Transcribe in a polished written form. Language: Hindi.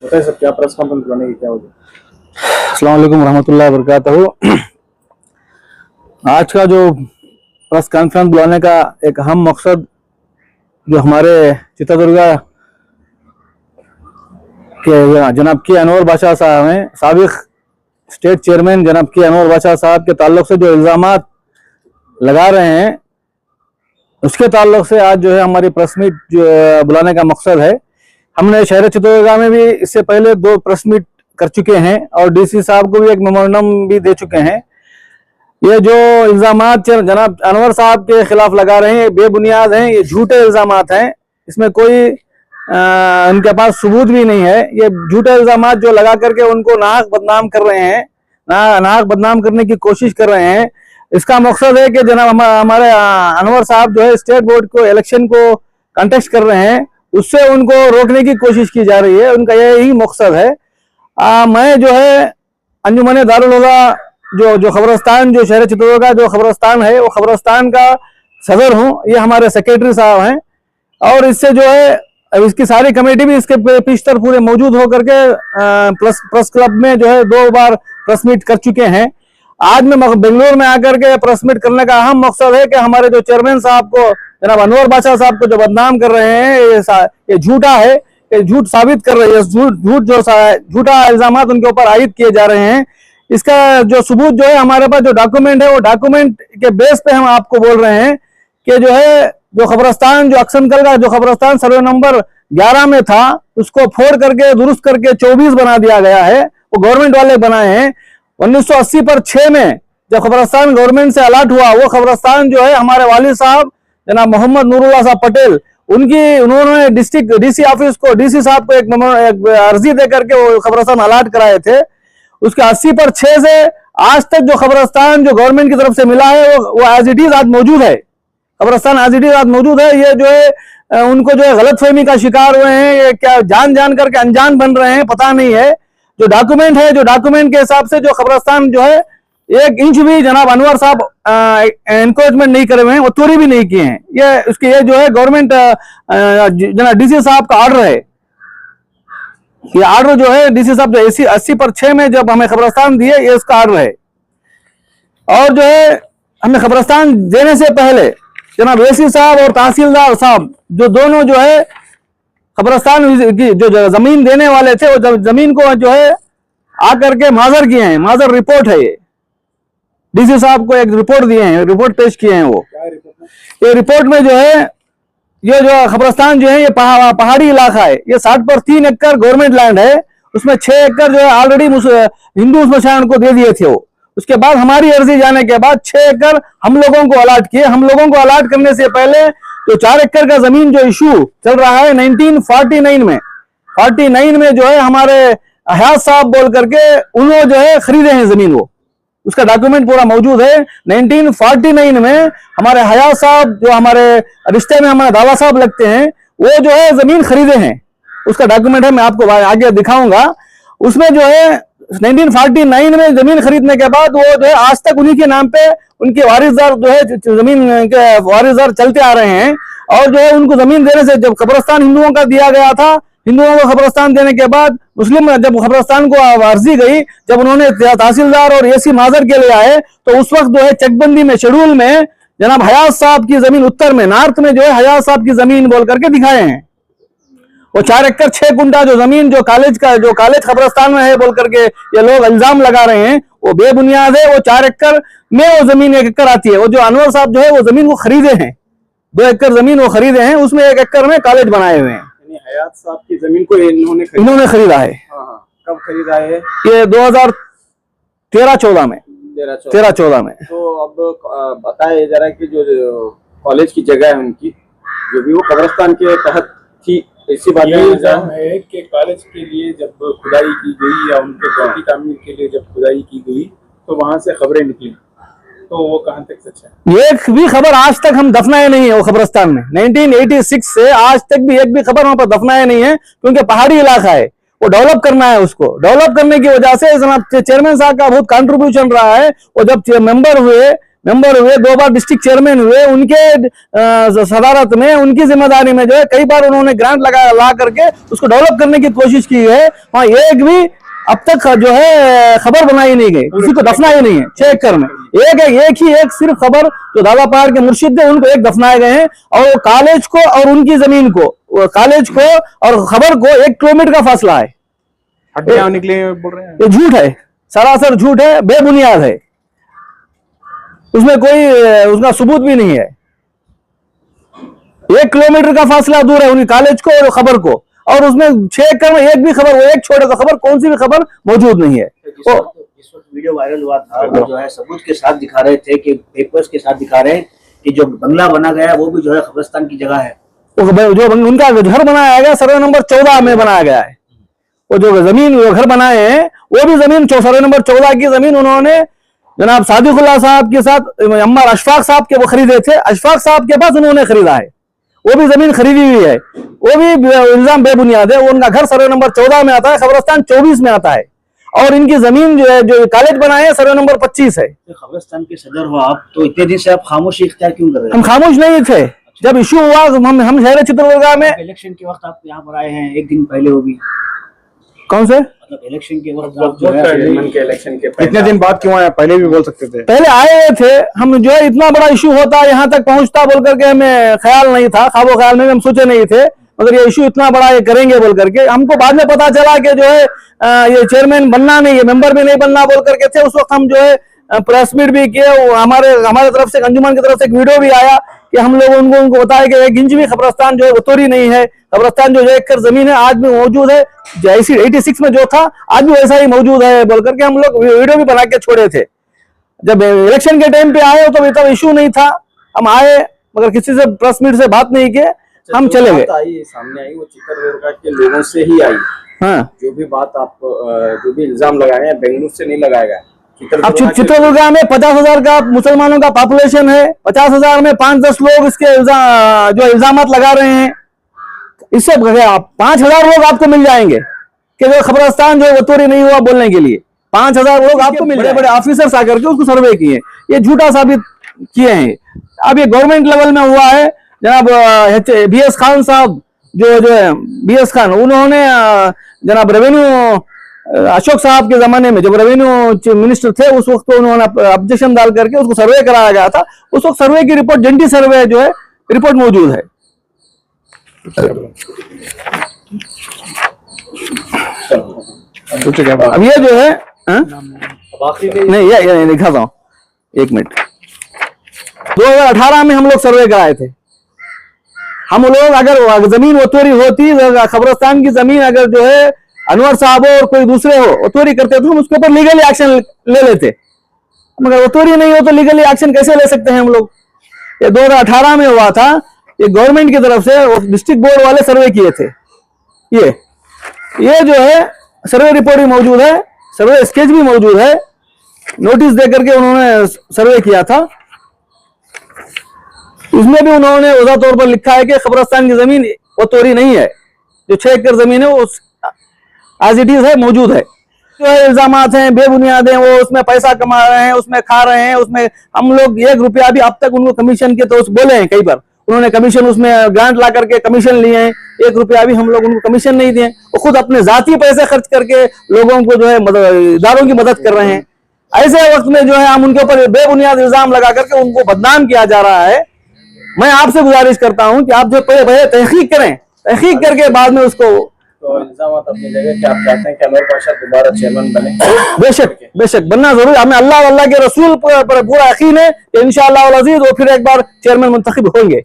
बताइए सर, क्या प्रेस कॉन्फ्रेंस बुलाने की क्या वजह? अस्सलाम वालेकुम रहमतुल्लाहि व बरकातहू। आज का जो प्रेस कॉन्फ्रेंस बुलाने का एक अहम मकसद जो हमारे चित्रदुर्गा के जनाब के अनवर बादशाह साहब हैं, साबिक स्टेट चेयरमैन जनाब के अनवर बादशाह साहब के ताल्लुक से जो इल्ज़ामात लगा रहे हैं, उसके ताल्लुक से आज जो है हमारी प्रेस मीट बुलाने का मकसद है। हमने शहर चित्रदुर्गा में भी इससे पहले 2 प्रेस मीट कर चुके हैं और डीसी साहब को भी एक मेमोरेंडम भी दे चुके हैं। ये जो इल्जामात जनाब अनवर साहब के खिलाफ लगा रहे हैं, ये बेबुनियाद हैं, ये झूठे इल्जामात हैं। इसमें कोई उनके पास सबूत भी नहीं है। ये झूठे इल्जामात जो लगा करके उनको नाहक बदनाम कर रहे हैं, नाहक बदनाम करने की कोशिश कर रहे हैं। इसका मकसद है कि जनाब हमारे अनवर साहब जो है स्टेट बोर्ड को इलेक्शन को कंटेस्ट कर रहे हैं, उससे उनको रोकने की कोशिश की जा रही है। उनका यही मकसद है। मैं जो है अंजुमन दारुल हुदा जो खबरस्तान, जो शहर चित्रदुर्गा जो खबरस्तान है, वो खबरस्तान का सदर हूँ। ये हमारे सेक्रेटरी साहब हैं और इससे जो है इसकी सारी कमेटी भी इसके पिछतर पूरे मौजूद होकर के प्रेस क्लब में जो है 2 बार प्रेस मीट कर चुके हैं। आज मैं बेंगलुरु में आकर के प्रेस मीट करने का अहम मकसद है कि हमारे जो चेयरमैन साहब को, जनाब अनवर बादशाह साहब को जो बदनाम कर रहे हैं, ये झूठा है, ये झूठ साबित कर रहे हैं। झूठा इल्जामात उनके ऊपर आयद किए जा रहे हैं। इसका जो सबूत जो है हमारे पास जो डॉक्यूमेंट है, वो डॉक्यूमेंट के बेस पे हम आपको बोल रहे हैं कि जो है जो खबरस्तान, जो अक्सनकल का जो खबरस्तान सर्वे नंबर 11 में था, उसको फोड़ करके दुरुस्त करके 24 बना दिया गया है। वो गवर्नमेंट वाले बनाए हैं। 1980 पर 6 में जब खबरस्तान गवर्नमेंट से अलॉट हुआ, वो खबरस्तान जो है हमारे वालिद साहब जनाब मोहम्मद नूरुल्लाह साहब पटेल, उन्होंने डिस्ट्रिक्ट डीसी ऑफिस को, डीसी साहब को एक अर्जी दे करके वो खबरस्तान अलॉट कराए थे। उसके 80 पर 6 से आज तक जो खबरस्तान जो गवर्नमेंट की तरफ से मिला है, वो एज इट इज आज मौजूद है। खबरस्तान एज इट इज आज मौजूद है। ये जो है उनको जो है गलतफहमी का शिकार हुए हैं, ये क्या जान करके अनजान बन रहे हैं, पता नहीं है। जो डॉक्यूमेंट है, जो डॉक्यूमेंट के हिसाब से जो खबरस्तान जो है 1 इंच भी जनाब अनवर साहब एनक्रोचमेंट नहीं करे हुए हैं, वो चोरी भी नहीं किए हैं। ये जो है गवर्नमेंट जनाब डीसी साहब का ऑर्डर है। ये ऑर्डर जो है डीसी साहब जो 80 पर 6 में जब हमें खबरस्तान दिए, ये इसका ऑर्डर है। और जो है हमें खबरस्तान देने से पहले जनाब एसी साहब और तहसीलदार साहब जो दोनों जो है खबरस्तान की जो जमीन देने वाले थे, वो जमीन को जो है आकर के माजर किए हैं। माजर रिपोर्ट है। ये डीसी साहब को एक रिपोर्ट दिए हैं, रिपोर्ट पेश किए हैं। वो ये रिपोर्ट में जो है ये जो खबरस्तान जो है ये पहाड़ी इलाका है। ये 60 पर 3 एकड़ गवर्नमेंट लैंड है। उसमें 6 एकड़ जो है ऑलरेडी हिंदू स्मशान को दे दिए थे। वो उसके बाद हमारी अर्जी जाने के बाद 6 एकड़ हम लोगों को अलॉट किए। हम लोगों को अलॉट करने से पहले जो 4 एकड़ का जमीन जो इशू चल रहा है 1949 में, 49 में जो है हमारे हयात साहब बोल करके उन्होंने जो है खरीदे हैं जमीन। वो उसका डॉक्यूमेंट पूरा मौजूद है। 1949 में हमारे हयात साहब जो हमारे रिश्ते में हमारे दादा साहब लगते हैं, वो जो है जमीन खरीदे हैं। उसका डॉक्यूमेंट है, मैं आपको आगे दिखाऊंगा। उसमें जो है 1949 में जमीन खरीदने के बाद वो जो है आज तक उन्हीं के नाम पे उनके वारिसदार जो है जमीन के वारिसदार चलते आ रहे हैं। और जो है उनको जमीन देने से जब खबरस्तान हिंदुओं का दिया गया था, हिंदुओं को खबरस्तान देने के बाद मुस्लिम जब खबरस्तान को अर्जी गई, जब उन्होंने तहसीलदार और एसी माजर के लिए आए, तो उस वक्त जो है चकबंदी में शेड्यूल में जनाब हयात साहब की जमीन उत्तर में नॉर्थ में जो है हयात साहब की जमीन बोल करके दिखाए हैं। वो 4 एकड़ 6 गुंठा जो जमीन जो कॉलेज खबरस्तान में है बोल करके ये लोग इल्जाम लगा रहे हैं, वो बेबुनियाद है। वो 4 एकड़ में वो जमीन 1 एकड़ आती है। वो जो अनवर साहब जो है वो जमीन को खरीदे हैं, 2 एकड़ जमीन वो खरीदे हैं। उसमें 1 एकड़ में कॉलेज बनाए हुए हैं। हयात साहब की जमीन को इन्होंने खरीदा है। कब खरीदा है? ये 2013-14 में। 13-14 में। तो अब बताए जरा कि जो कॉलेज की जगह है उनकी, जो भी वो कब्रिस्तान के तहत थी, इसी बात में इल्जाम है कि कॉलेज के लिए जब खुदाई की गई या उनके प्रति तामीर के लिए जब खुदाई की गई, तो वहां से खबरें निकली, तो वो कहां तक सच है? एक भी खबर आज तक हम दफनाए नहीं है वो खबरस्तान में। 1986 से आज तक भी एक भी खबर वहां पर दफनाए नहीं है, क्योंकि पहाड़ी इलाका है। वो डेवलप करना है। उसको डेवलप करने की वजह से चेयरमैन साहब का बहुत कंट्रीब्यूशन रहा है। वो जब मेंबर हुए मेंबर हुए, 2 बार डिस्ट्रिक्ट चेयरमैन हुए, उनके सदारत में, उनकी जिम्मेदारी में जो है कई बार उन्होंने ग्रांट ला करके उसको डेवलप करने की कोशिश की है। वहाँ एक भी अब तक जो है खबर बनाई नहीं गई, किसी को दफना ही नहीं है। 6 एकड़ में एक सिर्फ खबर जो दादा पहाड़ के मुर्शिद थे उनको एक दफनाए गए हैं, और वो कॉलेज को और उनकी जमीन को, कॉलेज को और खबर को 1 किलोमीटर का फासला है। हड्डियां निकले बोल रहे हैं, ये झूठ है, सरासर झूठ है, बेबुनियाद है, उसमें कोई उसका सबूत भी नहीं है। 1 किलोमीटर का फासला दूर है उनकी कॉलेज को और खबर को, और उसमें 6 एकड़ में एक भी खबर, वो एक छोड़े तो खबर, कौन सी भी खबर मौजूद नहीं है। जिस वक्त वीडियो वायरल हुआ था वो जो है सबूत के साथ दिखा रहे थे कि पेपर्स के साथ दिखा रहे हैं कि जो बंगला बना गया है वो भी जो है कब्रिस्तान की जगह है। जो उनका घर बनाया गया सर्वे नंबर 14 में बनाया गया है। वो जो जमीन घर बनाए हैं वो भी जमीन सर्वे नंबर 14 की जमीन उन्होंने जनाब सादिकुल्लाह साहब के साथ अम्मार अशफाक साहब के वो खरीदे थे, अशफाक साहब के पास उन्होंने खरीदा है, वो भी जमीन खरीदी हुई है, वो भी इल्जाम बेबुनियाद है। उनका घर सर्वे नंबर 14 में आता है, कब्रिस्तान 24 में आता है, और इनकी जमीन जो है जो कॉलेज बनाए हैं सर्वे नंबर 25 है। कब्रिस्तान के सदर हो आप, तो इतने दिन से आप खामोशी इख्तियार क्यों कर रहे हैं? हम खामोश नहीं थे, जब इश्यू हुआ हम शहर चित्रदुर्गा में। इलेक्शन के वक्त आप यहाँ पर आए हैं, 1 दिन पहले होगी, कौन से मतलब इलेक्शन के वक्त आप जो है चेयरमैन के इलेक्शन के इतने दिन बाद क्यों आया? पहले भी बोल सकते थे। पहले आए हुए थे हम, जो है इतना बड़ा इश्यू होता यहाँ तक पहुंचता बोल करके हमें ख्याल नहीं था, ख्वाबो ख्याल में हम सोचे नहीं थे, मगर ये इश्यू इतना बड़ा ये करेंगे बोल करके हमको बाद में पता चला कि जो है ये चेयरमैन बनना नहीं है, मेंबर भी नहीं बनना बोल करके थे। उस वक्त हम जो है प्रेस मीट भी किए, हमारे तरफ से, अंजुमन की तरफ से एक वीडियो भी आया कि हम लोग उनको बताया कि 1 इंच भी कब्रिस्तान जो है उतोरी नहीं है, कब्रिस्तान जो 1 एकड़ जमीन है आज भी मौजूद है, जैसी 86 में जो था आज भी वैसा ही मौजूद है बोल करके हम लोग वीडियो भी बना के छोड़े थे। जब इलेक्शन के टाइम पे आए तो तब इशू नहीं था, हम आए मगर किसी से प्रेस मीट से बात नहीं किए, हम चले गए। सामने आई वो चित्रदुर्गा के लोगों से ही आई। हाँ, जो भी बात आप जो भी इल्जाम लगाए हैं बेंगलुरु से नहीं लगाया गया। अब चित्रदुर्गा में 50,000 का मुसलमानों का पॉपुलेशन है, 50,000 में 5-10 लोग इसके जो इल्जामात लगा रहे हैं, इससे 5,000 लोग आपको मिल जाएंगे कि जो कब्रिस्तान जो है वो तोरी नहीं हुआ बोलने के लिए 5,000 लोग आपको मिल जाएंगे। बड़े ऑफिसर्स आकर के उसको सर्वे किए, ये झूठा साबित किए हैं। अब ये गवर्नमेंट लेवल में हुआ है, जनाब BS खान साहब जो है BS खान, उन्होंने जनाब रेवेन्यू अशोक साहब के जमाने में जब रेवेन्यू मिनिस्टर थे उस वक्त तो उन्होंने ऑब्जेक्शन डाल करके उसको सर्वे कराया गया था। उस वक्त सर्वे की रिपोर्ट, जेंटी सर्वे जो है रिपोर्ट मौजूद है। अब ये जो है नहीं, ये दिखाता हूँ, 1 मिनट। 2018 में हम लोग सर्वे कराए थे। हम लोग अगर जमीन ओतोरी होती, कब्रिस्तान की जमीन अगर जो है अनवर साहब हो और कोई दूसरे हो ओतोरी करते तो हम उसके ऊपर लीगली एक्शन ले लेते, मगर ओतोरी नहीं हो तो लीगली एक्शन कैसे ले सकते हैं हम लोग? ये 2018 में हुआ था, ये गवर्नमेंट की तरफ से डिस्ट्रिक्ट बोर्ड वाले सर्वे किए थे। ये जो है सर्वे रिपोर्ट भी मौजूद है, सर्वे स्केच भी मौजूद है, नोटिस देकर के उन्होंने सर्वे किया था। उसमें भी उन्होंने वजह तौर पर लिखा है कि कब्रिस्तान की जमीन वो तोरी नहीं है, जो 6 एकड़ जमीन है वो एज इट इज है, मौजूद है। जो है इल्जामात हैं बेबुनियाद हैं, वो उसमें पैसा कमा रहे हैं, उसमें खा रहे हैं, उसमें हम लोग 1 रुपया भी अब तक उनको कमीशन के तो बोले हैं, कई बार उन्होंने कमीशन उसमें ग्रांट ला करके कमीशन लिए हैं, 1 रुपया भी हम लोग उनको कमीशन नहीं दिए। वो खुद अपने जाती पैसे खर्च करके लोगों को जो है इदारों की मदद कर रहे हैं। ऐसे वक्त में जो है हम उनके ऊपर बेबुनियाद इल्जाम लगा करके उनको बदनाम किया जा रहा है। मैं आपसे गुजारिश करता हूं कि आप जो पहले तहकीक करें, तहकीक करके बाद में उसको तो इल्जामात अपनी जगह कि आप चाहते हैं कि अनवर पाशा दोबारा चेयरमैन बने। बेशक बनना जरूरी, हमें अल्लाह के रसूल पर पूरा यकीन है कि इंशाअल्लाह अज़ीज़ वो फिर एक बार चेयरमैन मुंतखब होंगे।